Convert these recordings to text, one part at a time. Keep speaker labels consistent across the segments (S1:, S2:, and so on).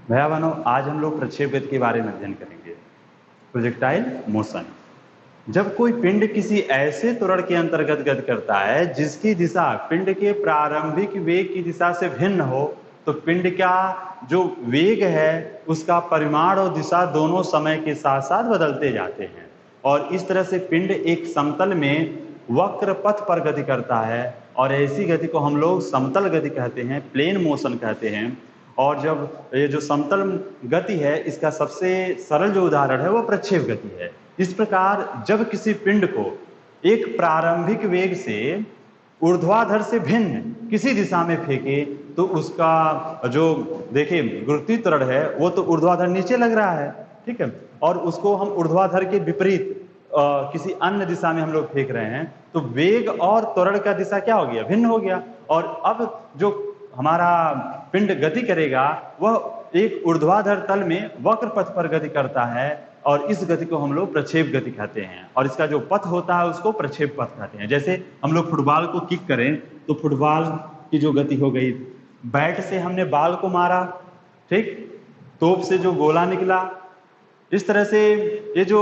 S1: भैया बहनों, आज हम लोग प्रक्षेप गति के बारे में अध्ययन करेंगे। Projectile motion. जब कोई पिंड किसी ऐसे त्वरण के अंतर्गत गति करता है जिसकी दिशा पिंड के प्रारंभिक वेग की दिशा से भिन्न हो, तो पिंड का जो वेग है उसका परिमाण और दिशा दोनों समय के साथ साथ बदलते जाते हैं। और इस तरह से पिंड एक समतल में वक्र पथ पर गति करता है, और ऐसी गति को हम लोग समतल गति कहते हैं, प्लेन मोशन कहते हैं। और जब ये जो समतल गति है, इसका सबसे सरल जो उदाहरण है वो प्रक्षेप गति है। इस प्रकार जब किसी पिंड को एक प्रारंभिक वेग से ऊर्ध्वाधर से भिन्न किसी दिशा में फेंके, तो उसका जो देखिए गुरुत्वीय त्वरण है वो तो ऊर्ध्वाधर नीचे लग रहा है, ठीक है, और उसको हम ऊर्ध्वाधर के विपरीत किसी अन्य दिशा में हम लोग फेंक रहे हैं, तो वेग और त्वरण का दिशा क्या हो गया, भिन्न हो गया। और अब जो हमारा पिंड गति करेगा वह एक ऊर्ध्वाधर तल में वक्र पथ पर गति करता है, और इस गति को हम लोग प्रक्षेप गति कहते हैं। और इसका जो पथ होता है उसको प्रक्षेप पथ कहते हैं। जैसे हम लोग फुटबॉल को किक करें तो फुटबॉल की जो गति हो गई, बैट से हमने बॉल को मारा, ठीक, तोप से जो गोला निकला, इस तरह से ये जो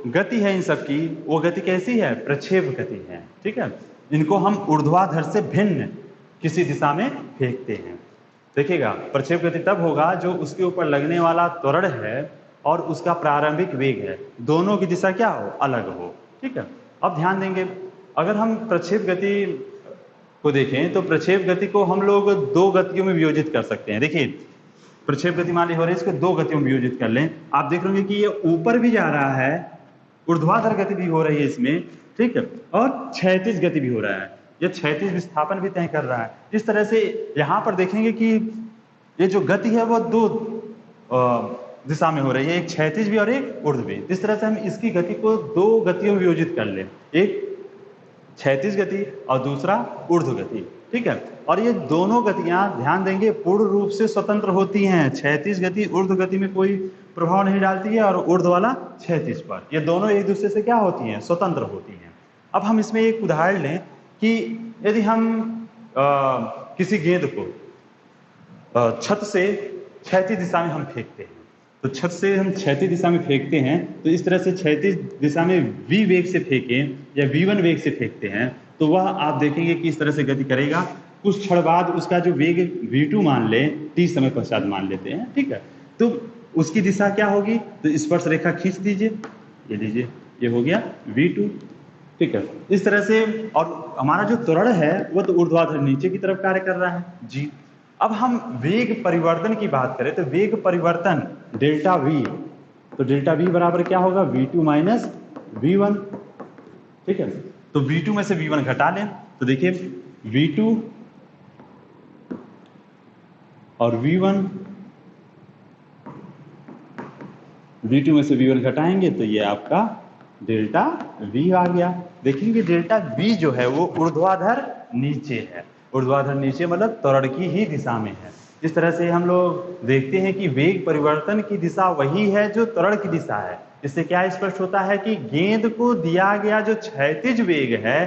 S1: गति है इन सब की, वो गति कैसी है, प्रक्षेप गति है, ठीक है। इनको हम ऊर्ध्वाधर से भिन्न किसी दिशा में फेंकते हैं। देखिएगा, प्रक्षेप गति तब होगा जो उसके ऊपर लगने वाला त्वरण है और उसका प्रारंभिक वेग है, दोनों की दिशा क्या हो, अलग हो, ठीक है। अब ध्यान देंगे, अगर हम प्रक्षेप गति को देखें तो प्रक्षेप गति को हम लोग दो गतियों में वियोजित कर सकते हैं। देखिए, प्रक्षेप गति मान ली हो रही है, इसको दो गतियों में वियोजित कर लें। आप देख लेंगे कि ये ऊपर भी जा रहा है, ऊर्ध्वाधर गति भी हो रही है इसमें, ठीक है, और क्षैतिज गति भी हो रहा है, ये क्षैतिज विस्थापन भी तय कर रहा है। इस तरह से यहाँ पर देखेंगे कि ये जो गति है वो दो दिशा में हो रही है, एक क्षैतिज भी और एक ऊर्ध्व भी। इस तरह से हम इसकी गति को दो गतियों में वियोजित कर लें, एक क्षैतिज गति और दूसरा ऊर्ध्व गति, ठीक है। और ये दोनों गतियां ध्यान देंगे पूर्ण रूप से स्वतंत्र होती हैं। क्षैतिज गति ऊर्ध्व गति में कोई प्रभाव नहीं डालती है, और ऊर्ध्व वाला क्षैतिज पर। ये दोनों एक दूसरे से क्या होती हैं, स्वतंत्र होती हैं। अब हम इसमें एक उदाहरण लें कि यदि हम किसी गेंद को छत से क्षैतिज दिशा में हम फेंकते हैं, तो छत से हम क्षैतिज दिशा में फेंकते हैं, तो इस तरह से क्षैतिज दिशा में v वेग से फेंकें या v1 वेग से फेंकते हैं, तो वह आप देखेंगे कि इस तरह से गति करेगा। कुछ क्षण बाद उसका जो वेग v2 मान ले, t समय पश्चात मान लेते हैं, ठीक है, तो उसकी दिशा क्या होगी, तो स्पर्श रेखा खींच दीजिए, ये लीजिए, ये हो गया v2, ठीक है। इस तरह से, और हमारा जो त्वरण है वो तो ऊर्ध्वाधर नीचे की तरफ कार्य कर रहा है जी। अब हम वेग परिवर्तन की बात करें तो वेग परिवर्तन डेल्टा v, तो डेल्टा v बराबर क्या होगा, v2 माइनस v1, ठीक है। तो v2 में से v1 घटा लें, तो देखिए v2 और v1, v2 में से v1 घटाएंगे तो ये आपका डेल्टा v आ गया। देखेंगे डेल्टा v जो है वो ऊर्ध्वाधर नीचे है, ऊर्ध्वाधर नीचे मतलब त्वरण की ही दिशा में है। इस तरह से हम लोग देखते हैं कि वेग परिवर्तन की दिशा वही है जो त्वरण की दिशा है। इससे क्या स्पष्ट होता है कि गेंद को दिया गया जो क्षैतिज वेग है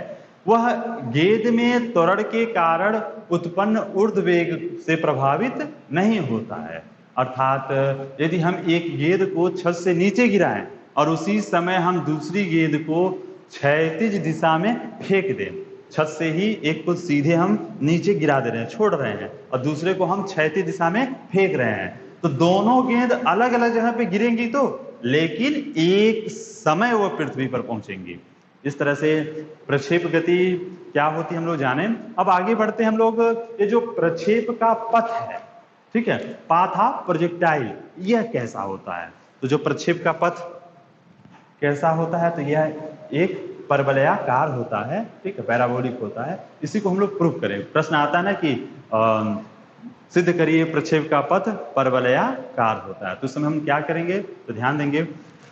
S1: वह गेंद में त्वरण के कारण उत्पन्न ऊर्ध्व वेग से प्रभावित नहीं होता है। अर्थात यदि हम एक गेंद को छत से नीचे गिराएं और उसी समय हम दूसरी गेंद को क्षैतिज दिशा में फेंक दें, छत से ही एक को सीधे हम नीचे गिरा दे रहे हैं, छोड़ रहे हैं, और दूसरे को हम क्षैतिज दिशा में फेंक रहे हैं, तो दोनों गेंद अलग अलग जगह पे गिरेंगी तो, लेकिन एक समय वो पृथ्वी पर पहुंचेंगी। इस तरह से प्रक्षेप गति क्या होती है हम लोग जाने। अब आगे बढ़ते हैं हम लोग, ये जो प्रक्षेप का पथ है, ठीक है, पाथ ऑफ प्रोजेक्टाइल, यह कैसा होता है। तो जो प्रक्षेप का पथ कैसा होता है, तो यह एक परवलयाकार होता है, ठीक है, पैराबोलिक होता है। इसी को हम लोग प्रूव करें। प्रश्न आता है ना कि सिद्ध करिए प्रक्षेप का पथ परवलयाकार होता है, तो उस समय हम क्या करेंगे, तो ध्यान देंगे,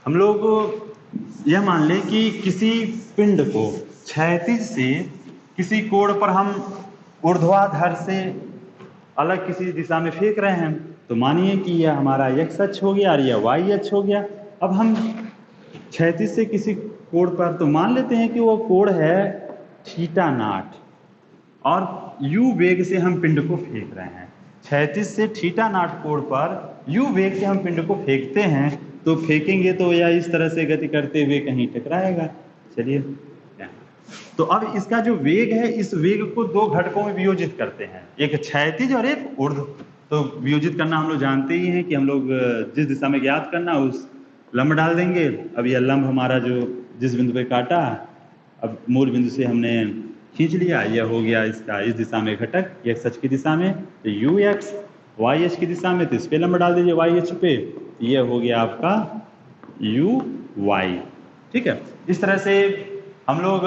S1: हम लोग यह मान लें कि किसी पिंड को क्षैतिज से किसी कोण पर हम ऊर्ध्वाधर से अलग किसी दिशा में फेंक रहे हैं, तो मानिए कि यह हमारा x अक्ष हो गया और यह y अक्ष हो गया। अब हम क्षैतिज से किसी कोण पर, तो मान लेते हैं कि वो कोण है θ0, और u वेग से हम पिंड को फेंक रहे हैं। क्षैतिज से थीटा नॉट कोण पर u वेग से हम पिंड को फेंकते हैं, तो फेंकेंगे तो या इस तरह से गति करते हुए कहीं टकराएगा। चलिए, तो अब इसका जो वेग है, इस वेग को दो घटकों में वियोजित करते हैं, एक क्षैतिज और एक ऊर्ध्व। तो वियोजित करना हम लोग जानते ही हैं कि हम लोग जिस दिशा में ज्ञात करना उस लंब डाल देंगे। अब यह लंब हमारा जो जिस बिंदु पे काटा, अब मूल बिंदु से हमने खींच लिया, यह हो गया इसका इस दिशा में घटक x अक्ष की दिशा में, तो यू एक्स, वाई अक्ष की दिशा में तो इस पे लंब डाल दीजिए वाई अक्ष पे, यह हो गया आपका यू वाई। ठीक है, इस तरह से हम लोग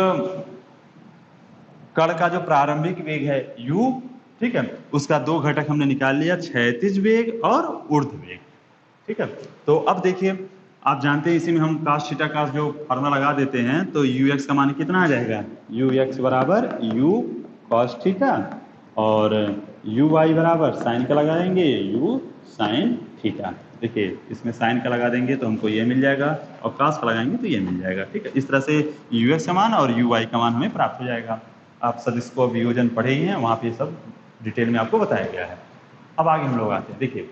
S1: कण का जो प्रारंभिक वेग है u, ठीक है, उसका दो घटक हमने निकाल लिया, क्षैतिज वेग और ऊर्ध्व वेग। ठीक है, तो अब देखिए, आप जानते हैं इसी में हम cos थीटा का जो फॉर्मूला लगा देते हैं, तो ux का मान कितना आ जाएगा, ux बराबर u cos थीटा और uy बराबर साइन का लगाएंगे u साइन थीटा। देखिए, इसमें साइन का लगा देंगे तो हमको ये मिल जाएगा और cos का लगाएंगे तो ये मिल जाएगा। ठीक है, इस तरह से ux का मान और uy का मान हमें प्राप्त हो जाएगा। आप सब इसको वियोजन पढ़े ही हैं, वहाँ पे सब डिटेल में आपको बताया गया है। अब आगे हम लोग आते हैं। देखिए,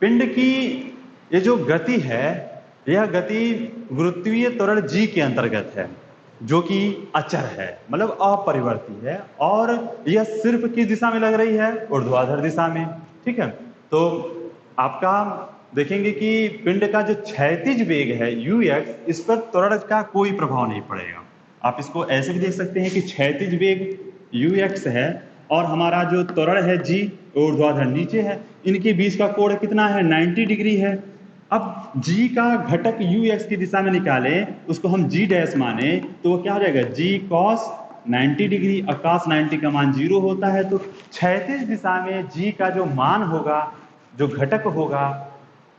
S1: पिंड की ये जो गति है, यह गति गुरुत्वीय त्वरण g के अंतर्गत है, जो कि अचर है, मतलब अपरिवर्ती है, और यह सिर्फ किस दिशा में लग रही है, ऊर्ध्वाधर दिशा में। ठीक है, तो आपका देखेंगे कि पिंड का जो क्षैतिज वेग है ux, इस पर त्वरण का कोई प्रभाव नहीं पड़ेगा। आप इसको ऐसे भी देख सकते हैं कि क्षैतिज वेग ux है और हमारा जो त्वरण है g, ऊर्ध्वाधर नीचे है, इनके बीच का कोण कितना है, 90 डिग्री है। अब g का घटक ux की दिशा में निकालें, उसको हम g डैश माने, तो वो क्या हो जाएगा, g cos 90 डिग्री, और cos 90 का मान 0 होता है। तो क्षैतिज दिशा में g का जो मान होगा, जो घटक होगा,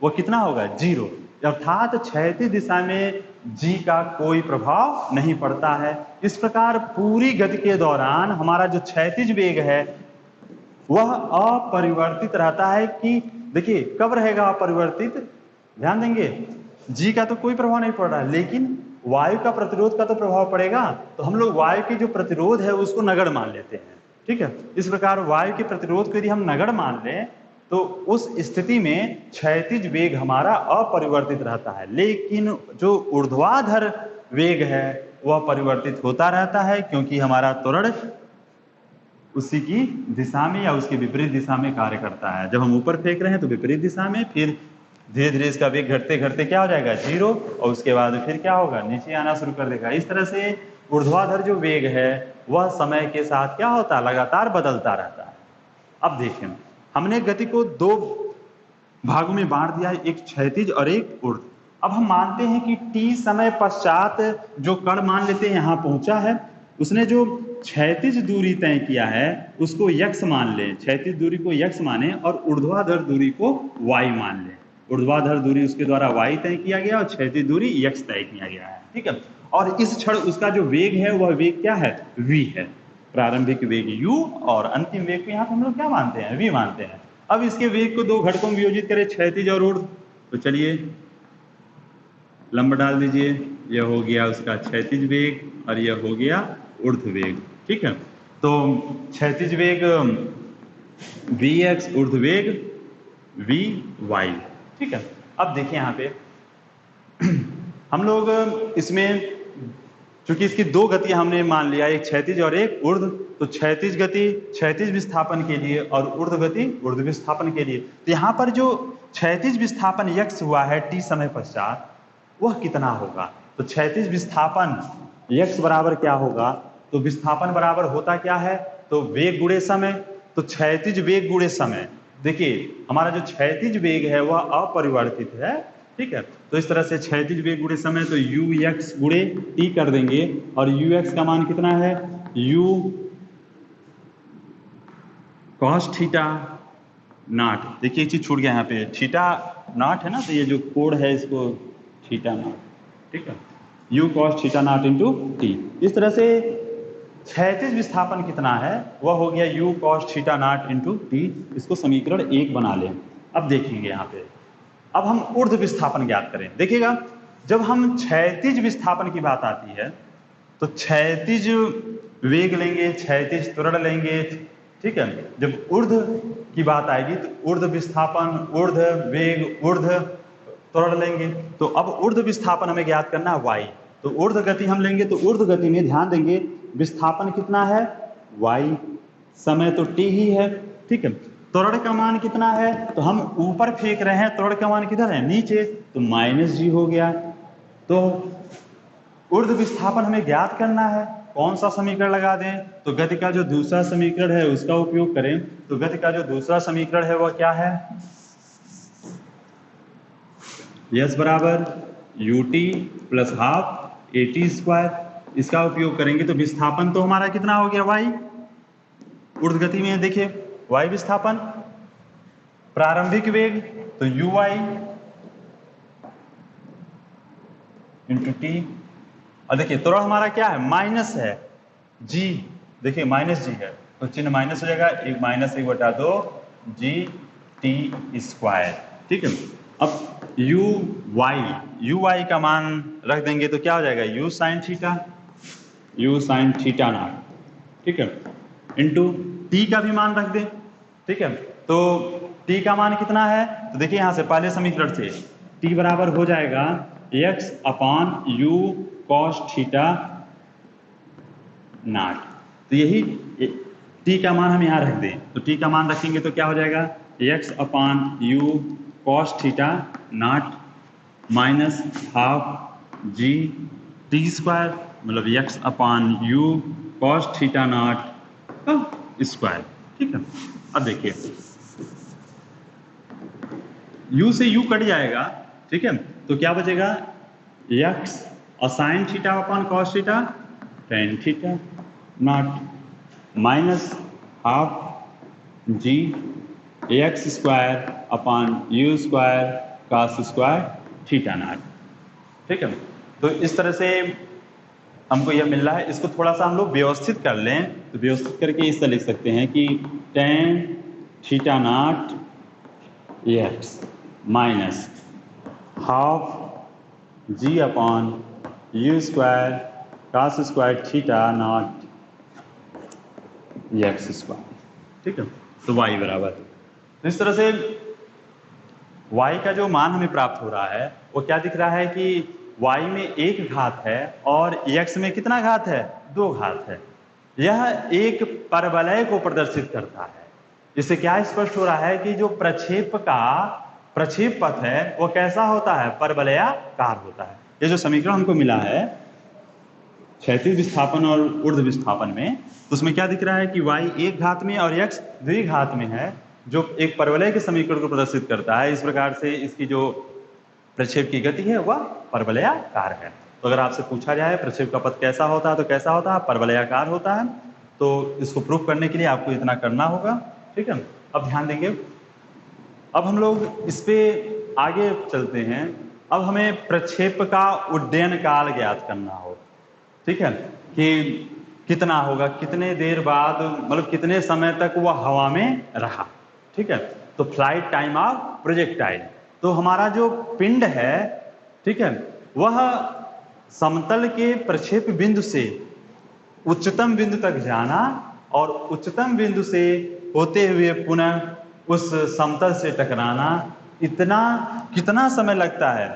S1: वो कितना होगा, 0। अर्थात क्षैतिज दिशा में g का कोई प्रभाव नहीं पड़ता है। इस प्रकार पूरी गति के दौरान हमारा जो क्षैतिज वेग है वह अपरिवर्तित रहता है। कि देखिए, कब रहेगा अपरिवर्तित, ध्यान देंगे, g का तो कोई प्रभाव नहीं पड़ रहा है, लेकिन वायु का प्रतिरोध का तो प्रभाव पड़ेगा। तो हम लोग वायु की जो प्रतिरोध है उसको नगण्य मान लेते हैं। ठीक है, इस प्रकार वायु के प्रतिरोध को यदि हम नगण्य मान लें, तो उस स्थिति में क्षैतिज वेग हमारा अपरिवर्तित रहता है, लेकिन जो ऊर्ध्वाधर वेग है वह परिवर्तित होता रहता है, क्योंकि हमारा त्वरण उसी की दिशा में या उसके विपरीत दिशा में कार्य करता है। जब हम ऊपर फेंक रहे हैं तो विपरीत दिशा में, फिर धीरे धीरे इसका वेग घटते घटते क्या हो जाएगा, 0, और उसके बाद फिर क्या होगा, नीचे आना शुरू कर देगा। इस तरह से ऊर्ध्वाधर जो वेग है वह समय के साथ क्या होता है, लगातार बदलता रहता है। अब देखें, हमने गति को दो भागों में बांट दिया है, एक क्षैतिज और एक ऊर्ध्व। अब हम मानते हैं कि t समय पश्चात जो कण मान लेते हैं यहाँ पहुंचा है, उसने जो क्षैतिज दूरी तय किया है उसको x मान लें, क्षैतिज दूरी को x माने और ऊर्ध्वाधर दूरी को y मान लें। ऊर्ध्वाधर दूरी उसके द्वारा y तय किया गया और क्षैतिज दूरी x तय किया गया है। ठीक है, और इस क्षण उसका जो वेग है वह वेग क्या है, v है। प्रारंभिक वेग u और अंतिम वेग को यहाँ हम लोग क्या मानते हैं, v मानते हैं। अब इसके वेग को दो घटकों में वियोजित करें, क्षैतिज और ऊर्ध्व। तो चलिए लंब डाल दीजिए, यह हो गया उसका क्षैतिज वेग और यह हो गया ऊर्ध्व वेग। ठीक है, तो क्षैतिज वेग vx, ऊर्ध्व वेग vy। ठीक है, अब देखिए यहाँ पे हम लोग इसमें चूंकि इसकी दो गतियां हमने मान लिया, एक क्षैतिज और एक ऊर्ध्व, तो क्षैतिज गति क्षैतिज विस्थापन के लिए और ऊर्ध्व गति ऊर्ध्व विस्थापन के लिए। तो यहाँ पर जो क्षैतिज विस्थापन x हुआ है t समय पश्चात, वह कितना होगा। तो क्षैतिज विस्थापन x बराबर क्या होगा, तो विस्थापन बराबर होता क्या है, तो वेग गुणे समय। तो क्षैतिज वेग गुणे समय, देखिए हमारा जो क्षैतिज वेग है वह अपरिवर्तित है। ठीक है, तो इस तरह से क्षैतिज वेग गुणे समय, तो ux गुणे t कर देंगे और ux का मान कितना है, u cos थीटा नॉट। देखिए एक चीज छूट गया यहाँ पे, थीटा नॉट है ना, तो ये जो कोण है इसको थीटा नॉट। ठीक है, u cos theta naught into t। इस तरह से क्षैतिज विस्थापन कितना है, वह हो गया u cos theta naught into t। इसको समीकरण 1 बना लें। अब देखेंगे यहाँ पे, अब हम ऊर्ध्व विस्थापन ज्ञात करें। देखिएगा, जब हम क्षैतिज विस्थापन की बात आती है तो क्षैतिज वेग लेंगे, क्षैतिज त्वरण लेंगे। ठीक है, जब ऊर्ध्व की बात आएगी तो ऊर्ध्व विस्थापन, ऊर्ध्व वेग, ऊर्ध्व त्वरण लेंगे। तो अब ऊर्ध्व विस्थापन हमें ज्ञात करना है y। तो ऊर्ध्व गति हम लेंगे तो ऊर्ध्व गति में ध्यान देंगे विस्थापन कितना है y, समय तो t ही है, ठीक है। त्वरण का मान कितना है, तो हम ऊपर फेंक रहे हैं, त्वरण का मान किधर है नीचे, तो -g हो गया। तो ऊर्ध्व विस्थापन हमें ज्ञात करना है, कौन सा समीकरण लगा दें, तो गति का जो दूसरा समीकरण है उसका उपयोग करें। तो गति का जो दूसरा समीकरण है वह क्या है, यस बराबर ut plus half at square. इसका उपयोग करेंगे तो विस्थापन तो हमारा कितना हो गया y, ऊर्ध्व गति में देखिए y विस्थापन, प्रारंभिक वेग तो uy इंटू टी, और देखिए त्वरण हमारा क्या है माइनस है g, देखिए -g है तो चिन्ह माइनस हो जाएगा, 1 - 1/2 g t², ठीक है। अब uy का मान रख देंगे तो क्या हो जाएगा u sin थीटा नॉट, ठीक है, इंटू t का भी मान रख दें, ठीक है। तो t का मान कितना है, तो देखिए यहां से पहले समीकरण से t बराबर हो जाएगा x/u cos थीटा नॉट। तो यही t का मान हम यहाँ रख दें, तो t का मान रखेंगे तो क्या हो जाएगा x/u cos theta naught minus half g t², मतलब x/u cos theta naught square, ठीक है। अब देखिए u से u कट जाएगा, ठीक है, तो क्या बचेगा x sin theta upon cos theta tan theta naught minus half g x² upon u² cos² theta naught, ठीक है। तो इस तरह से हमको यह मिल रहा है। इसको थोड़ा सा हम लोग व्यवस्थित कर लें, तो व्यवस्थित करके इस तरह लिख सकते हैं कि tan theta naught x minus half g upon u² cos² theta naught x², ठीक है। तो y बराबर, तो इस तरह से y का जो मान हमें प्राप्त हो रहा है वो क्या दिख रहा है कि y में एक घात है और x में कितना घात है, 2 घात है। यह एक परवलय को प्रदर्शित करता है। इससे क्या स्पष्ट हो रहा है कि जो प्रक्षेप का प्रक्षेप पथ है वो कैसा होता है, परवलयाकार होता है। ये जो समीकरण हमको मिला है क्षैतिज विस्थापन और ऊर्ध्व विस्थापन में, तो उसमें क्या दिख रहा है कि y एक घात में और x द्विघात में है, जो एक परवलय के समीकरण को प्रदर्शित करता है। इस प्रकार से इसकी जो प्रक्षेप की गति है वह परवलयाकार है। तो अगर आपसे पूछा जाए प्रक्षेप का पथ कैसा होता है तो कैसा होता है, परवलयाकार होता है। तो इसको प्रूव करने के लिए आपको इतना करना होगा, ठीक है। अब ध्यान देंगे, अब हम लोग इस पे आगे चलते हैं। अब हमें प्रक्षेप का उड्डयन काल ज्ञात करना हो, ठीक है, कि कितना होगा, कितने देर बाद, मतलब कितने समय तक वह हवा में रहा, ठीक है। तो फ्लाइट टाइम ऑफ प्रोजेक्टाइल, तो हमारा जो पिंड है, ठीक है, वह समतल के प्रक्षेप बिंदु से उच्चतम बिंदु तक जाना और उच्चतम बिंदु से होते हुए पुनः उस समतल से टकराना, इतना कितना समय लगता है।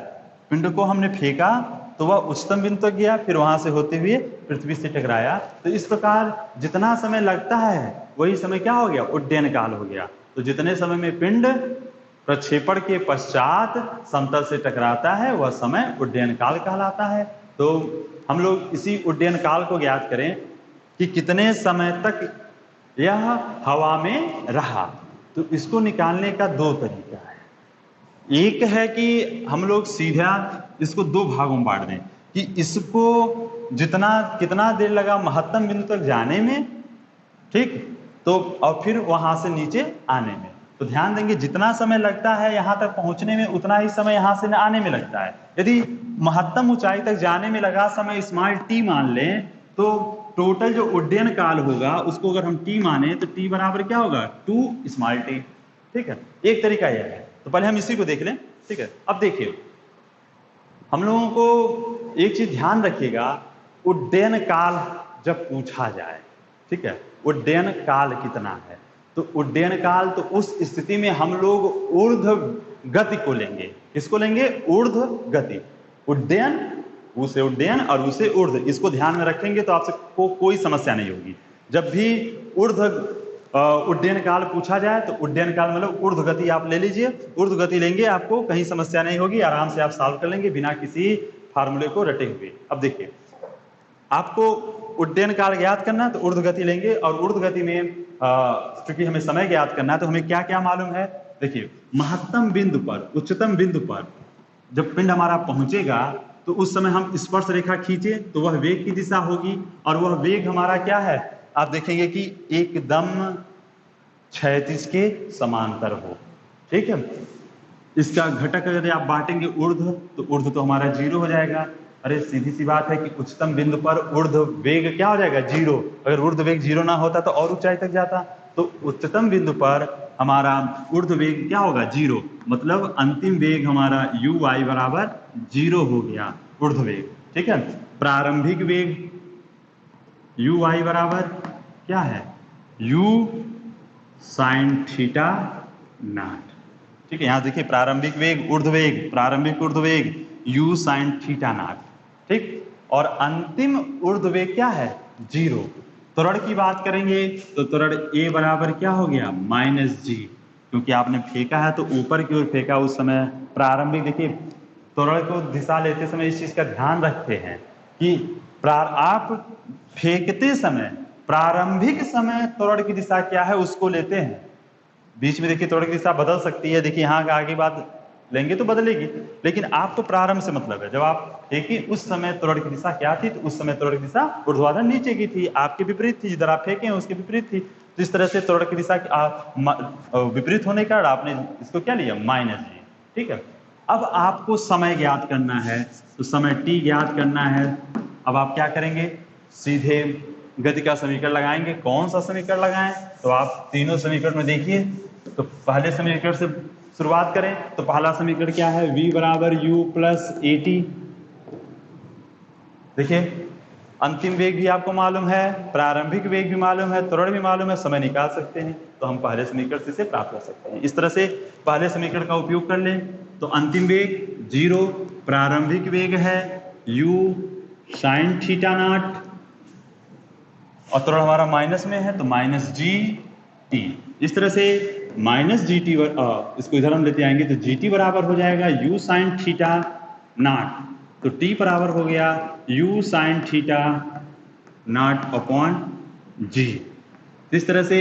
S1: पिंड को हमने फेंका तो वह उच्चतम बिंदु तक गया, फिर वहां से होते हुए पृथ्वी से टकराया। तो इस प्रकार जितना समय लगता है वही समय क्या हो गया, उड्डयन काल हो गया। तो जितने समय में पिंड प्रक्षेपण के पश्चात समतल से टकराता है वह समय उड्डयन काल कहलाता है। तो हम लोग इसी उड्डयन काल को ज्ञात करें कि कितने समय तक यह हवा में रहा। तो इसको निकालने का 2 तरीका है। एक है कि हम लोग सीधा इसको 2 भागों में बांट दें कि इसको जितना कितना देर लगा महत्तम बिंदु तक जाने में, ठीक, तो और फिर वहां से नीचे आने में। तो ध्यान देंगे जितना समय लगता है यहां तक पहुंचने में उतना ही समय यहां से आने में लगता है। यदि महत्तम ऊंचाई तक जाने में लगा समय स्मॉल t मान लें तो टोटल जो उड्डयन काल होगा उसको अगर हम t माने तो t बराबर क्या होगा 2 स्मॉल t, ठीक है। एक तरीका यह है। तो पहले हम इसी को देख लें, ठीक है। अब देखिए हम लोगों को एक चीज ध्यान रखिएगा, उड्डयन काल जब पूछा जाए, ठीक है, उड्डयन काल कितना है, तो उड्डयन काल, तो उस स्थिति में हम लोग ऊर्ध्व गति को लेंगे। किसको लेंगे? ऊर्ध्व गति। उड्डयन, ऊ से उड्डयन और ऊ से ऊर्ध्व, इसको ध्यान में रखेंगे तो आपसे कोई समस्या नहीं होगी। जब भी उड्डयन काल पूछा जाए तो उड्डयन काल मतलब ऊर्ध्व गति आप ले लीजिए। ऊर्ध्व गति लेंगे, आपको कहीं समस्या नहीं होगी, आराम से आप सॉल्व कर लेंगे बिना किसी फार्मूले को रटे हुए। अब देखिए, आपको उड्डयन काल ज्ञात करना है तो ऊर्ध्व गति लेंगे, और ऊर्ध्व गति में क्योंकि हमें समय ज्ञात करना है तो हमें क्या क्या मालूम है। देखिए, महत्तम बिंदु पर, उच्चतम बिंदु पर जब पिंड हमारा पहुंचेगा तो उस समय हम स्पर्श रेखा खींचे तो वह वेग की दिशा होगी, और वह वेग हमारा क्या है, आप देखेंगे कि एकदम क्षैतिज के समांतर हो। ठीक है, इसका घटक अगर आप बांटेंगे ऊर्ध्व, तो ऊर्ध्व तो हमारा 0 हो जाएगा। अरे सीधी सी बात है कि उच्चतम बिंदु पर ऊर्ध्व वेग क्या हो जाएगा? 0। अगर ऊर्ध्व वेग 0 ना होता तो और ऊंचाई तक जाता। तो उच्चतम बिंदु पर हमारा ऊर्ध्व वेग क्या होगा? 0। मतलब अंतिम वेग हमारा u y बराबर 0 हो गया, ऊर्ध्व वेग। ठीक है, प्रारंभिक वेग u y बराबर क्या है? u sin theta naught. ठीक है, यहां देखिए, प्रारंभिक वेग ऊर्ध्व वेग, प्रारंभिक ऊर्ध्व वेग u sin थीटा नॉट। ठीक, और अंतिम ऊर्ध्व वेग क्या है? 0। त्वरण की बात करेंगे तो त्वरण a बराबर क्या हो गया? -g, क्योंकि आपने फेंका है तो ऊपर की ओर फेंका उस समय। प्रारंभिक, देखिए त्वरण को दिशा लेते समय इस चीज का ध्यान रखते हैं कि आप फेंकते समय प्रारंभिक समय त्वरण की दिशा क्या है उसको लेते हैं। बीच में देखिए त्वरण की दिशा बदल सकती है, देखिए यहाँ का आगे बात लेंगे तो बदलेगी, लेकिन आपको प्रारंभ से मतलब है। जब आप फेंकी उस समय त्वरण की दिशा क्या थी? तो उस समय त्वरण की दिशा ऊर्ध्वाधर नीचे की थी, आपके विपरीत थी। जिधर आप फेंके हैं उसके विपरीत थी। तो इस तरह से त्वरण की दिशा विपरीत होने का आपने इसको क्या लिया? -g। ठीक है, अब आपको समय ज्ञात करना है, तो समय t ज्ञात करना है। अब आप क्या करेंगे? सीधे गति का समीकरण लगाएंगे। कौन सा समीकरण लगाएं? तो आप तीनों समीकरण में देखिए, तो पहले समीकरण से शुरुआत करें तो पहला समीकरण क्या है? v बराबर u प्लस at। देखिए, अंतिम वेग भी आपको मालूम है, प्रारंभिक वेग भी मालूम है, त्वरण भी मालूम है, समय निकाल सकते हैं, तो हम पहले समीकरण से इसे प्राप्त कर सकते हैं। इस तरह से पहले समीकरण का उपयोग कर लें तो अंतिम वेग 0, प्रारंभिक वेग है u sin थीटा नॉट, और त्वरण हमारा माइनस में है तो -gt। इस तरह से -gt, इसको इधर हम लेते आएंगे तो gt बराबर हो जाएगा u sin थीटा नॉट, तो t बराबर हो गया u sin theta not upon g। इस तरह से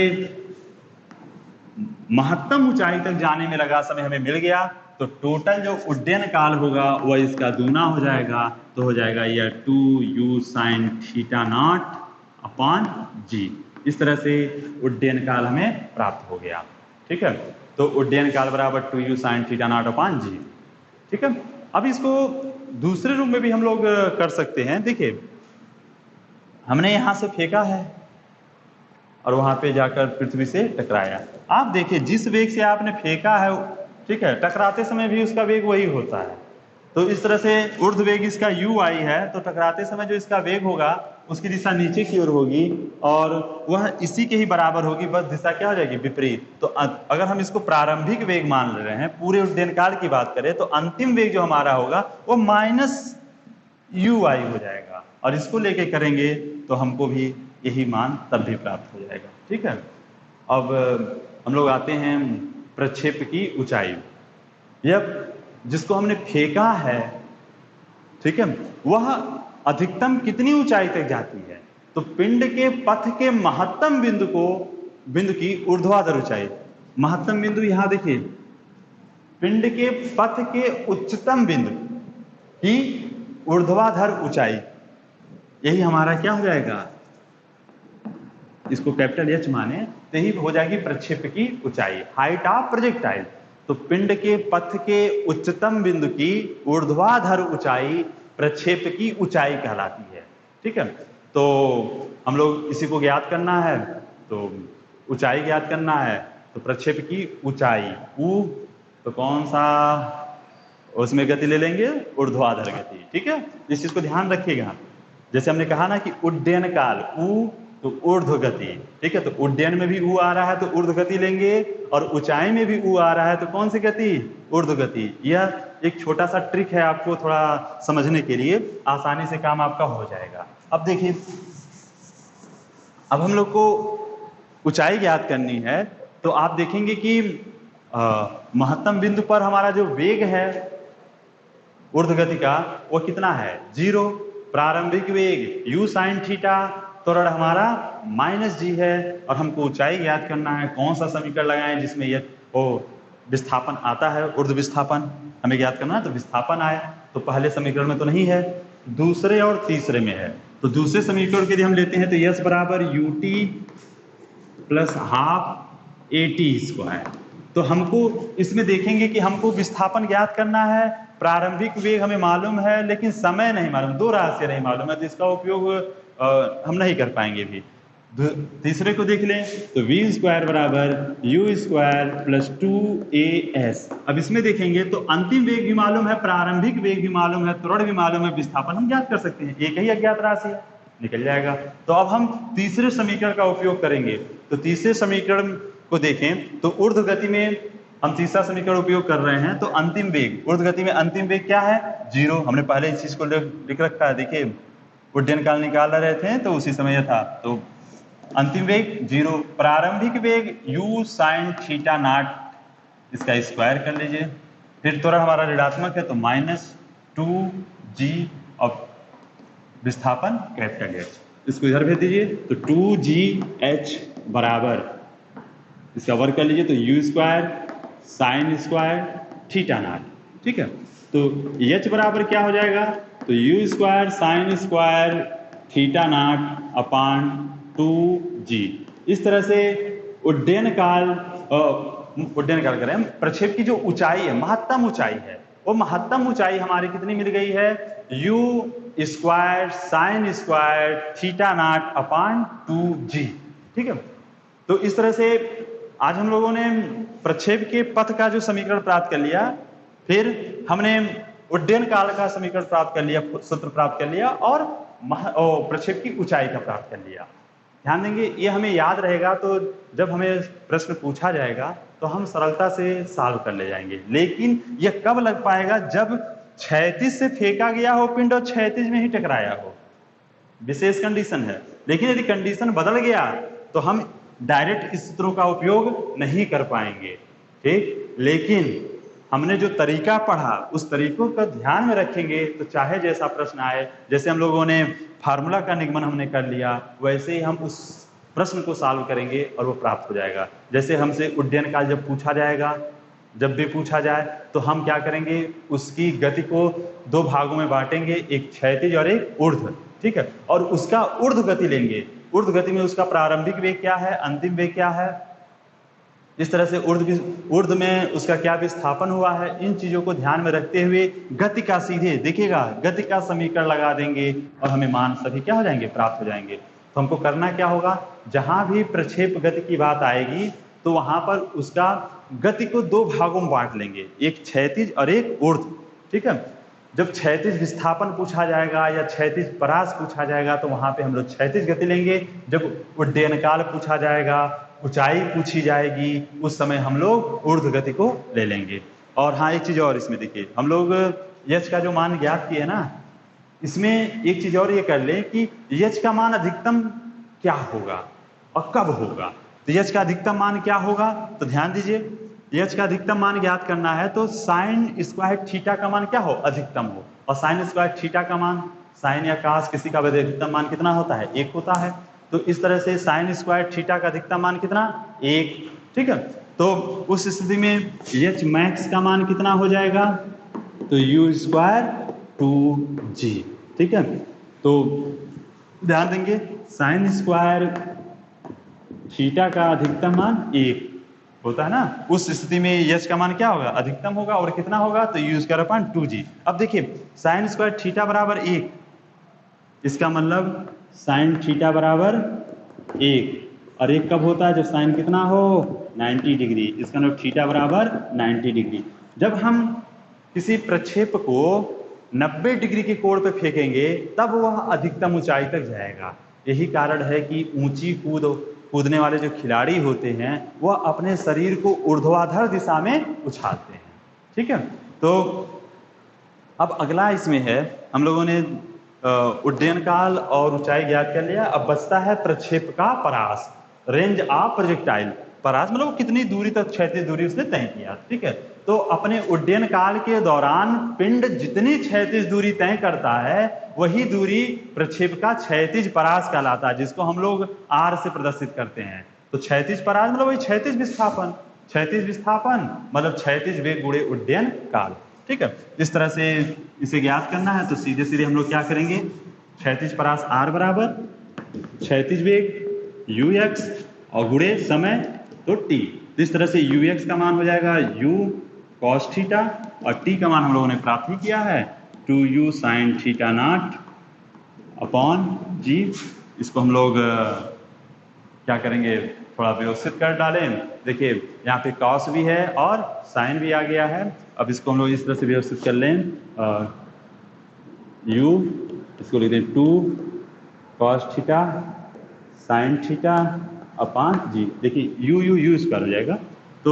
S1: महत्तम ऊंचाई तक जाने में लगा समय हमें मिल गया, तो टोटल जो उड्डयन काल होगा वह इसका दूना हो जाएगा, तो हो जाएगा यह 2u sin theta not upon g। इस तरह से उड्डयन काल हमें प्राप्त हो गया। ठीक है, तो उड्डयन काल बराबर 2u sin theta not upon g। ठीक है, अब इसको दूसरे रूप में भी हम लोग कर सकते हैं। देखिए, हमने यहां से फेंका है और वहां पे जाकर पृथ्वी से टकराया। आप देखिए, जिस वेग से आपने फेंका है, ठीक है, टकराते समय भी उसका वेग वही होता है। तो इस तरह से ऊर्ध्व वेग इसका u है, तो टकराते समय जो इसका वेग होगा उसकी दिशा नीचे की ओर होगी और वह इसी के ही बराबर होगी, बस दिशा क्या हो जाएगी? विपरीत। तो अगर हम इसको प्रारंभिक वेग मान ले रहे हैं, पूरे उड्डयन काल की बात करें, तो अंतिम वेग जो हमारा होगा वो -u हो जाएगा, और इसको लेके करेंगे तो हमको भी यही मान तब भी प्राप्त हो जाएगा। ठीक है, अब हम लोग आते हैं प्रक्षेप की ऊंचाई। यह जिसको हमने फेंका है, ठीक है, वह अधिकतम कितनी ऊंचाई तक जाती है? तो पिंड के पथ के महत्तम बिंदु की ऊर्ध्वाधर ऊंचाई। महत्तम बिंदु यहां देखिए, पिंड के पथ के उच्चतम बिंदु की ऊर्ध्वाधर ऊंचाई, यही हमारा क्या हो जाएगा? इसको कैपिटल H माने तो ही हो जाएगी प्रक्षेप की ऊंचाई, हाइट ऑफ प्रोजेक्टाइल। तो पिंड के पथ के उच्चतम बिंदु की ऊर्ध्वाधर ऊंचाई प्रक्षेप की ऊंचाई कहलाती है। ठीक है, तो हम लोग इसी को ज्ञात करना है, तो ऊंचाई ज्ञात करना है, तो प्रक्षेप की ऊंचाई u, तो कौन सा उसमें गति ले लेंगे? ऊर्ध्वाधर गति। ठीक है, इस चीज को ध्यान रखिएगा। जैसे हमने कहा ना कि उड्डयन काल u तो ऊर्ध्व गति, ठीक है। तो उड्डयन में भी ऊ आ रहा है तो ऊर्ध्व गति लेंगे, और ऊंचाई में भी ऊ आ रहा है तो कौन सी गति? ऊर्ध्व गति। यह एक छोटा सा ट्रिक है आपको थोड़ा समझने के लिए, आसानी से काम आपका हो जाएगा। अब देखिए, अब हम लोग को ऊंचाई ज्ञात करनी है, तो आप देखेंगे कि महत्तम बिंदु पर हमारा जो वेग है ऊर्ध्व गति का वो कितना है? 0। प्रारंभिक वेग u sin थीटा, त्वरण हमारा -g है, और हमको ऊंचाई ज्ञात करना है। कौन सा समीकरण लगाएं जिसमें ये विस्थापन आता है, ऊर्ध्व विस्थापन हमें ज्ञात करना है। तो विस्थापन आया तो पहले समीकरण में तो नहीं है, दूसरे और तीसरे में है। तो दूसरे समीकरण के लिए हम लेते हैं तो s बराबर ut प्लस हाफ at²। तो हमको इसमें देखेंगे कि हमको विस्थापन ज्ञात करना है, प्रारंभिक वेग हमें मालूम है लेकिन समय नहीं मालूम, दो राशियां नहीं मालूम है, तो इसका उपयोग हम नहीं कर पाएंगे भी। तीसरे को देख लें तो v² बराबर u² प्लस 2as। अब इसमें देखेंगे तो अंतिम वेग भी मालूम है, प्रारंभिक वेग भी मालूम है, त्वरण भी मालूम है, विस्थापन हम ज्ञात कर सकते हैं, एक ही अज्ञात राशि है, निकल जाएगा। तो अब हम तीसरे समीकरण का उपयोग करेंगे। तो तीसरे समीकरण को देखें तो ऊर्ध्व गति में हम तीसरा समीकरण उपयोग कर रहे हैं, तो अंतिम वेग, ऊर्ध्व गति में अंतिम वेग क्या है? 0। हमने पहले इस चीज को लिख रखा है, देखिए उड्डयन काल निकाल रहे थे तो उसी समय यह था। तो अंतिम वेग 0, प्रारंभिक वेग u sin थीटा नॉट, इसका स्क्वायर कर लीजिए, फिर त्वरण हमारा ऋणात्मक है तो -2g, और विस्थापन कैपिटल H, इसको इधर भेज दीजिए तो 2gh बराबर, इसका वर्ग कर लीजिए तो u² sin² थीटा नॉट, ठीक है। तो h बराबर क्या हो जाएगा? तो u² sin² थीटा नॉट अपान 2g। इस तरह से उड्डयन काल करें, प्रक्षेप की जो ऊंचाई है, महत्तम ऊंचाई है, वो महत्तम ऊंचाई हमारी कितनी मिल गई है? u² sin² थीटा नॉट अपान 2g, ठीक है। तो इस तरह से आज हम लोगों ने प्रक्षेप के पथ का जो समीकरण प्राप्त कर लिया, फिर हमने उड्डयन काल का समीकरण प्राप्त कर लिया, सूत्र प्राप्त कर लिया, और प्रक्षेप की ऊंचाई का प्राप्त कर लिया। ध्यान देंगे, ये हमें याद रहेगा, तो जब हमें प्रश्न पूछा जाएगा तो हम सरलता से सॉल्व कर ले जाएंगे। लेकिन यह कब लग पाएगा? जब क्षैतिज से फेंका गया हो पिंड और क्षैतिज में ही टकराया हो, विशेष कंडीशन है। लेकिन यदि कंडीशन बदल गया तो हम डायरेक्ट इस सूत्रों का उपयोग नहीं कर पाएंगे, ठीक। लेकिन हमने जो तरीका पढ़ा उस तरीकों का ध्यान में रखेंगे तो चाहे जैसा प्रश्न आए, जैसे हम लोगों ने फार्मूला का निगमन हमने कर लिया, वैसे ही हम उस प्रश्न को सॉल्व करेंगे और वो प्राप्त हो जाएगा। जैसे हमसे उड्डयन काल जब पूछा जाएगा, जब भी पूछा जाए तो हम क्या करेंगे? उसकी गति को दो भागों में बांटेंगे, एक क्षैतिज और एक ऊर्ध्व, ठीक है। और उसका ऊर्ध्व गति लेंगे। ऊर्ध्व गति में उसका प्रारंभिक वेग क्या है, अंतिम वेग क्या है, इस तरह से ऊर्ध्व में उसका क्या विस्थापन हुआ है, इन चीजों को ध्यान में रखते हुए गति का सीधे देखिएगा, गति का समीकरण लगा देंगे और हमें मान सभी क्या हो जाएंगे? प्राप्त हो जाएंगे। तो हमको करना क्या होगा? जहां भी प्रक्षेप गति की बात आएगी तो वहां पर उसका गति को दो भागों में बांट लेंगे, एक क्षैतिज और एक ऊर्ध्व, ठीक है। जब क्षैतिज विस्थापन पूछा जाएगा या क्षैतिज परास पूछा जाएगा तो वहां पे हम लोग क्षैतिज गति लेंगे। जब उड्डयन काल पूछा जाएगा, ऊंचाई पूछी जाएगी, उस समय हम लोग ऊर्ध्व गति को ले लेंगे। और हाँ, एक चीज और इसमें देखिए, हम लोग यच का जो मान ज्ञात किए ना, इसमें एक चीज और ये कर ले कि यच का मान अधिकतम क्या होगा और कब होगा। तो यच का अधिकतम मान क्या होगा? तो ध्यान दीजिए, यच का अधिकतम मान ज्ञात करना है तो sin² थीटा का मान क्या हो? अधिकतम हो। और sin² थीटा का मान, साइन या कास किसी का अधिकतम मान कितना होता है? 1 होता है। तो इस तरह से sin² थीटा का अधिकतम मान कितना? 1, ठीक है। तो उस स्थिति में एच मैक्स का मान कितना हो जाएगा? तो u² 2g, ठीक है। तो ध्यान देंगे, sin² थीटा का अधिकतम मान 1 होता है ना, उस स्थिति में यच का मान क्या होगा? अधिकतम होगा। और कितना होगा? तो u² 2g। अब देखिए, sin² थीटा बराबर 1, इसका मतलब sin थीटा बराबर 1, और 1 कब होता है? जब साइन कितना हो? 90 डिग्री। इसका मतलब थीटा बराबर 90 डिग्री। जब हम किसी प्रक्षेप को 90 डिग्री के कोण पे फेंकेंगे तब वह अधिकतम ऊंचाई तक जाएगा। यही कारण है कि ऊंची कूदने वाले जो खिलाड़ी होते हैं वह अपने शरीर को ऊर्ध्वाधर दिशा में उछालते हैं। ठीक है, तो अब अगला इसमें है, हम लोगों ने उड्डयन काल और ऊंचाई ज्ञात कर लिया। अब बचता है प्रक्षेप का परास, रेंज ऑफ प्रोजेक्टाइल। परास मतलब कितनी दूरी तक क्षैतिज दूरी उसने तय किया। ठीक है, तो अपने उड्डयन काल के दौरान पिंड जितनी क्षैतिज दूरी तय करता है वही दूरी प्रक्षेप का क्षैतिज परास कहलाता है, जिसको हम लोग आर से प्रदर्शित करते हैं। तो क्षैतिज परास मतलब वही क्षैतिज विस्थापन। क्षैतिज विस्थापन मतलब क्षैतिज वेग गुणे उड्डयन काल। ठीक है, इस तरह से इसे ज्ञात करना है तो सीधे सीधे हम लोग क्या करेंगे, क्षैतिज परास आर बराबर क्षैतिज वेग यू एक्स और गुणे समय तो टी। इस तरह से यू एक्स का मान हो जाएगा यू कॉस थीटा और टी का मान हम लोगों ने प्राप्त ही किया है 2u sine theta not upon g. इसको हम लोग क्या करेंगे, थोड़ा व्यवस्थित कर डालें। देखिए यहाँ पे कॉस भी है और साइन भी आ गया है। अब इसको हम लोग इस तरह से व्यवस्थित कर लें, u इसको लिख दें 2 cos theta sine theta upon g. देखिए यू स्क्वायर हो जाएगा, तो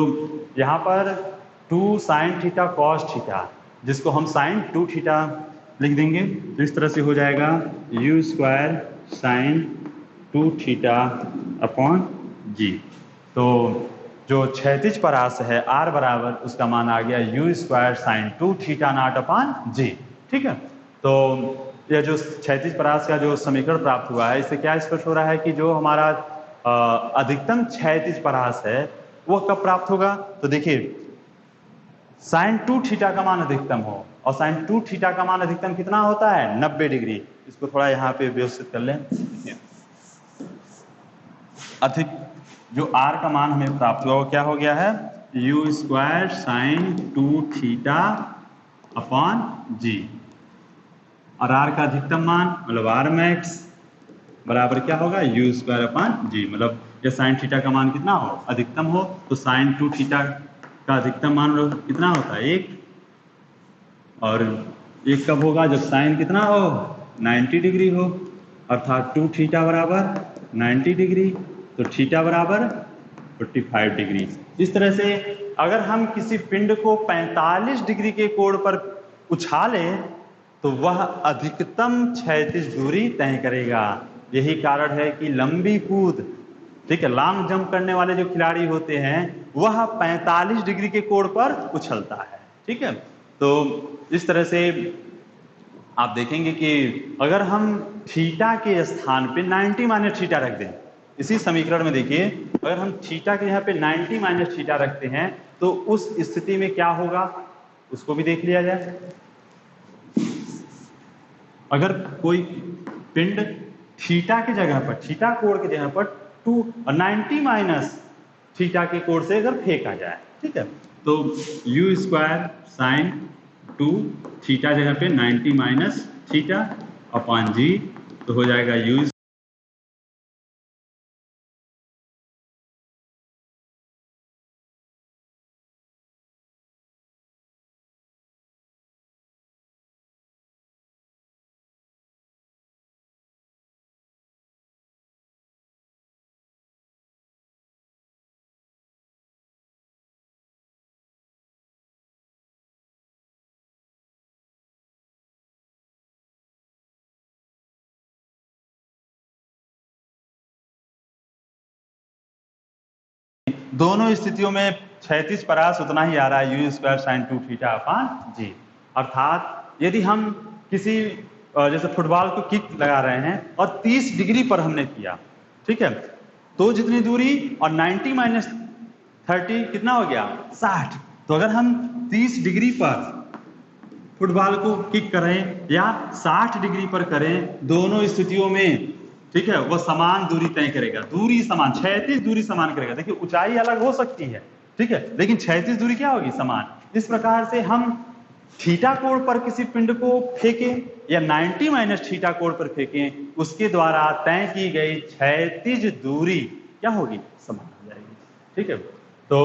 S1: यहाँ पर 2 साइन थीटा कॉस थीटा जिसको हम साइन 2 थीटा लिख देंगे, तो इस तरह से हो जाएगा u square sine 2 theta upon g. तो जो क्षैतिज परास है आर बराबर उसका मान आ गया u square sine 2 theta not upon g. ठीक है, तो यह जो क्षैतिज परास का जो समीकरण प्राप्त हुआ है इससे क्या स्पष्ट हो रहा है कि जो हमारा अधिकतम क्षैतिज परास है वह कब प्राप्त होगा। तो देखिए साइन 2 थीटा का मान अधिकतम हो, और साइन 2 थीटा का मान अधिकतम कितना होता है 90 डिग्री। इसको थोड़ा यहाँ पे व्यवस्थित कर लें। अधिक जो r का मान हमें प्राप्त हुआ वो क्या हो गया है u square sine 2 theta upon g, और r का अधिकतम मान मतलब r मैक्स बराबर क्या होगा यू स्क्वायर अपॉन जी। मतलब ये साइन थीटा का मान कितना हो अधिकतम हो तो साइन 2 थीटा का अधिकतम मान कितना होता है 1, और 1 कब होगा जब साइन कितना हो 90 डिग्री हो, अर्थात 2 थीटा बराबर 90 डिग्री, तो थीटा बराबर 45 डिग्री। इस तरह से अगर हम किसी पिंड को 45 डिग्री के कोण पर उछालें तो वह अधिकतम क्षैतिज दूरी तय करेगा। यही कारण है कि लंबी कूद, ठीक है, लॉन्ग जंप करने वाले जो खिलाड़ी होते हैं वह 45 डिग्री के कोण पर उछलता है। ठीक है, तो इस तरह से आप देखेंगे कि अगर हम थीटा के स्थान पे 90 माइनस थीटा रख दें, इसी समीकरण में देखिए अगर हम थीटा के यहाँ पे 90 माइनस थीटा रखते हैं तो उस स्थिति में क्या होगा उसको भी देख लिया जाए। अगर कोई पिंड थीटा की जगह पर, थीटा कोण की जगह पर 2 और 90 माइनस थीटा के कोण से अगर फेंका जाए, ठीक है, तो यू स्क्वायर साइन 2 थीटा जगह पे 90 माइनस थीटा अपॉन जी, तो हो जाएगा यू दोनों स्थितियों में क्षैतिज परास उतना ही आ रहा है u square sine 2 theta upon g. अर्थात यदि हम किसी जैसे फुटबॉल को किक लगा रहे हैं और 30 डिग्री पर हमने किया, ठीक है, तो जितनी दूरी और 90 माइनस 30 कितना हो गया 60। तो अगर हम 30 डिग्री पर फुटबॉल को किक करें या 60 डिग्री पर करें, दोनों स्थितियों में, ठीक है, वह समान दूरी तय करेगा। दूरी समान, क्षैतिज दूरी समान करेगा। देखिए ऊंचाई अलग हो सकती है, ठीक है, लेकिन क्षैतिज दूरी क्या होगी समान। इस प्रकार से हम थीटा कोण पर किसी पिंड को फेंकें या 90 माइनस थीटा कोण पर फेंकें, उसके द्वारा तय की गई क्षैतिज दूरी क्या होगी समान हो जाएगी। ठीक है, तो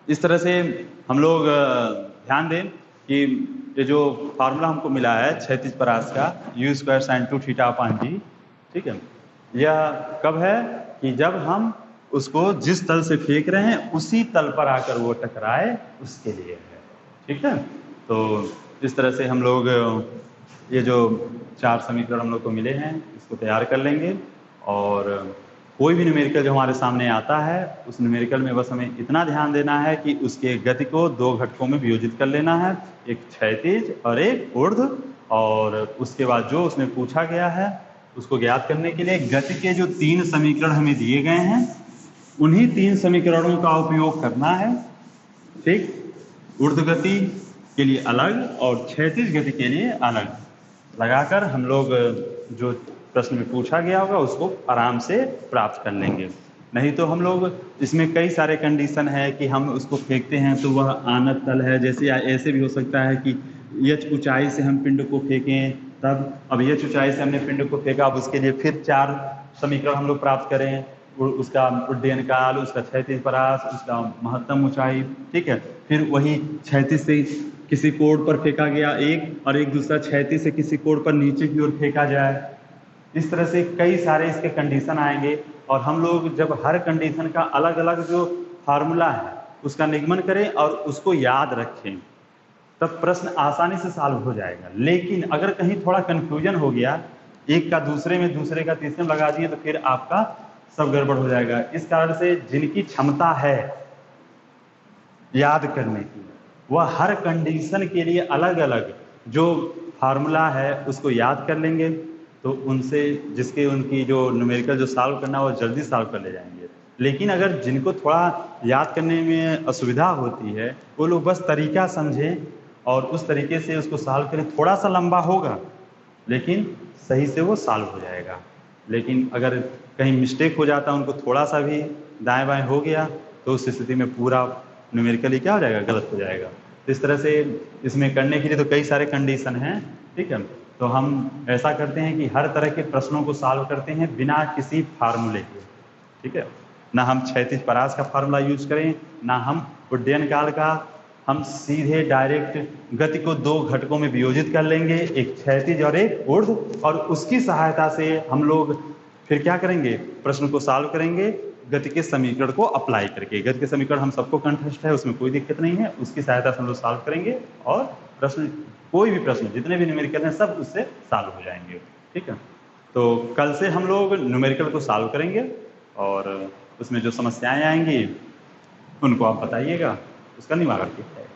S1: इस तरह से हम लोग ध्यान दें कि ये जो फार्मूला हमको मिला है क्षैतिज परास का u square sine 2 theta upon g, ठीक है। यह कब है कि जब हम उसको जिस तल से फेंक रहे हैं उसी तल पर आकर वो टकराए, उसके लिए है। ठीक है। तो इस तरह से हम लोग ये जो 4 समीकरण हम लोग को मिले हैं इसको तैयार कर लेंगे, और कोई भी न्यूमेरिकल जो हमारे सामने आता है उस न्यूमेरिकल में बस हमें इतना ध्यान देना है कि उसके गति को 2 घटकों में वियोजित कर लेना है, एक क्षैतिज और एक ऊर्ध्व। और उसके बाद जो उसमें पूछा गया है उसको ज्ञात करने के लिए गति के जो 3 समीकरण हमें दिए गए हैं उन्हीं 3 समीकरणों का उपयोग करना है। ठीक, ऊर्ध्व गति के लिए अलग और क्षैतिज गति के लिए अलग लगाकर हम लोग जो प्रश्न में पूछा गया होगा उसको आराम से प्राप्त कर लेंगे। नहीं तो हम लोग इसमें कई सारे कंडीशन है कि हम उसको फेंकते हैं तो वह आनत तल है, जैसे ऐसे भी हो सकता है कि यच ऊंचाई से हम पिंड को फेंकें, तब अब यच ऊंचाई से हमने पिंड को फेंका, अब उसके लिए फिर 4 समीकरण हम लोग प्राप्त करें, उसका उड्डयन काल, उसका क्षैतिज परास, उसका महत्तम ऊंचाई। ठीक है, फिर वही क्षैतिज से किसी कोण पर फेंका गया एक और एक दूसरा क्षैतिज से किसी कोण पर नीचे की ओर फेंका जाए। इस तरह से कई सारे इसके कंडीशन आएंगे और हम लोग जब हर कंडीशन का अलग अलग जो फार्मूला है उसका निगमन करें और उसको याद रखें तब प्रश्न आसानी से सॉल्व हो जाएगा। लेकिन अगर कहीं थोड़ा कंफ्यूजन हो गया, एक का दूसरे में दूसरे का तीसरे में लगा दिए तो फिर आपका सब गड़बड़ हो जाएगा। इस कारण से जिनकी क्षमता है याद करने की वह हर कंडीशन के लिए अलग अलग जो फार्मूला है उसको याद कर लेंगे, तो उनसे जिसके उनकी जो न्यूमेरिकल जो सॉल्व करना है वो जल्दी सॉल्व कर ले जाएंगे। लेकिन अगर जिनको थोड़ा याद करने में असुविधा होती है वो लोग बस तरीका समझें और उस तरीके से उसको सॉल्व करें। थोड़ा सा लंबा होगा लेकिन सही से वो सॉल्व हो जाएगा। लेकिन अगर कहीं मिस्टेक हो जाता है, उनको थोड़ा सा भी दाएं बाएं हो गया तो उस स्थिति में पूरा न्यूमेरिकली क्या हो जाएगा, गलत हो जाएगा। तो इस तरह से इसमें करने के लिए तो कई सारे कंडीशन हैं। ठीक है, तो हम ऐसा करते हैं कि हर तरह के प्रश्नों को सॉल्व करते हैं बिना किसी फार्मूले के। ठीक है, ना हम क्षैतिज परास का फार्मूला यूज करें, ना हम उड्डयन काल का, हम सीधे डायरेक्ट गति को 2 घटकों में वियोजित कर लेंगे, एक क्षैतिज और एक ऊर्ध्व, और उसकी सहायता से हम लोग फिर क्या करेंगे, प्रश्न को सॉल्व करेंगे गति के समीकरण को अप्लाई करके। गति के समीकरण हम सबको कंठस्थ है, उसमें कोई दिक्कत नहीं है, उसकी सहायता से हम लोग सॉल्व करेंगे और प्रश्न, कोई भी प्रश्न जितने भी न्यूमेरिकल हैं सब उससे सॉल्व हो जाएंगे। ठीक है, तो कल से हम लोग न्यूमेरिकल को सॉल्व करेंगे और उसमें जो समस्याएं आएंगी उनको आप बताइएगा, उसका निवारण किया जाएगा।